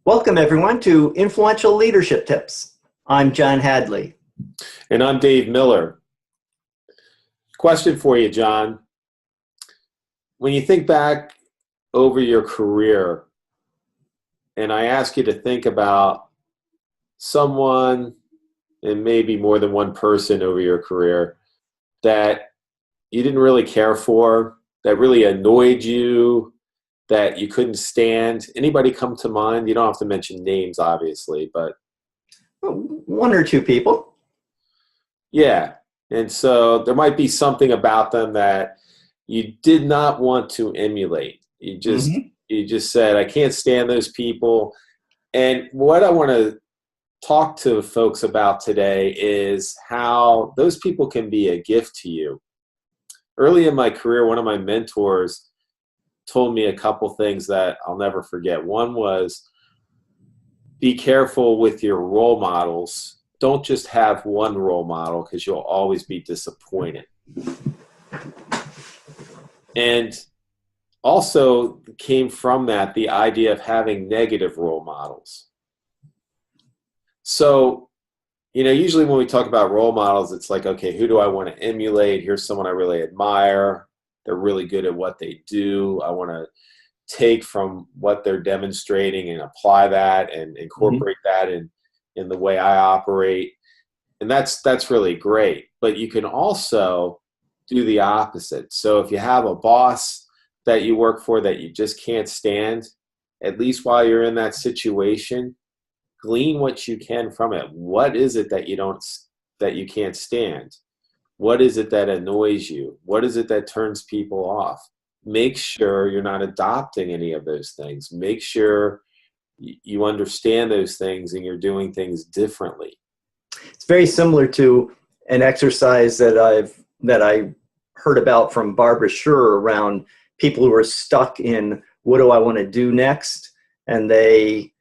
Welcome, everyone, to Influential Leadership Tips. I'm John Hadley. And I'm Dave Miller. Question for you, John. When you think back over your career, and I ask you to think about someone and maybe more than one person over your career that you didn't really care for, that really annoyed you, that you couldn't stand. Anybody come to mind? You don't have to mention names, obviously, but one or two people. Yeah. And so there might be something about them that you did not want to emulate. You just said, I can't stand those people. And what I want to talk to folks about today is how those people can be a gift to you. Early in my career, one of my mentors told me a couple things that I'll never forget. One was, be careful with your role models. Don't just have one role model because you'll always be disappointed. And also came from that the idea of having negative role models. So, usually when we talk about role models, it's like, okay, who do I want to emulate? Here's someone I really admire. They're really good at what they do. I want to take from what they're demonstrating and apply that and incorporate that in the way I operate. And that's really great. But you can also do the opposite. So if you have a boss that you work for that you just can't stand, at least while you're in that situation, glean what you can from it. What is it that you can't stand? What is it that annoys you? What is it that turns people off? Make sure you're not adopting any of those things. Make sure you understand those things and you're doing things differently. It's very similar to an exercise that I heard about from Barbara Schurer around people who are stuck in what do I want to do next, and they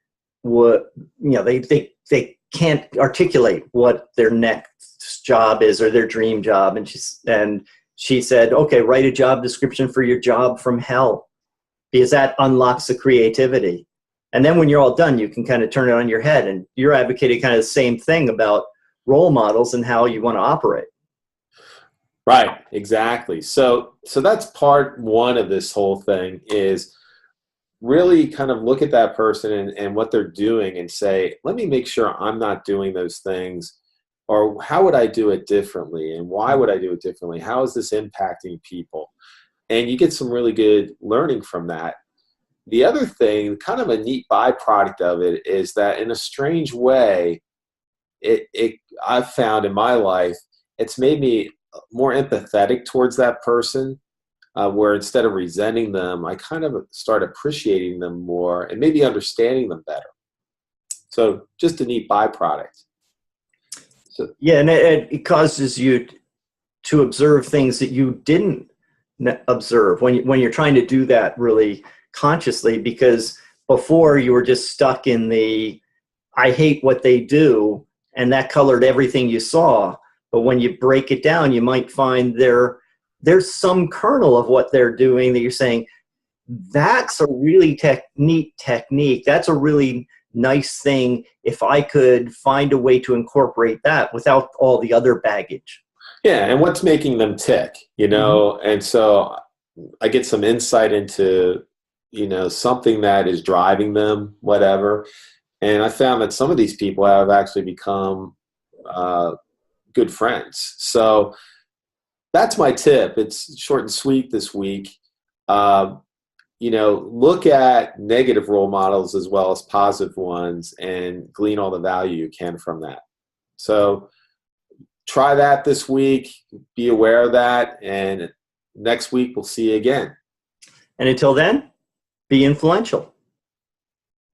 can't articulate what their next job is or their dream job, and she said, okay, write a job description for your job from hell, because that unlocks the creativity. And then when you're all done, you can kind of turn it on your head, and you're advocating kind of the same thing about role models and how you want to operate. Right, exactly. So that's part one of this whole thing, is really kind of look at that person and what they're doing and say, let me make sure I'm not doing those things, or how would I do it differently, and why would I do it differently? How is this impacting people? And you get some really good learning from that. The other thing, kind of a neat byproduct of it, is that in a strange way, I've found in my life, it's made me more empathetic towards that person, where instead of resenting them, I kind of start appreciating them more and maybe understanding them better. So just a neat byproduct. Yeah, and it causes you to observe things that you didn't observe when you're trying to do that really consciously, because before you were just stuck in the I hate what they do, and that colored everything you saw. But when you break it down, you might find there's some kernel of what they're doing that you're saying, that's a really neat technique. That's a really nice thing. If I could find a way to incorporate that without all the other baggage. Yeah, and what's making them tick, And so I get some insight into, something that is driving them, whatever. And I found that some of these people have actually become good friends. So that's my tip. It's short and sweet this week. Look at negative role models as well as positive ones and glean all the value you can from that. So try that this week. Be aware of that. And next week, we'll see you again. And until then, be influential.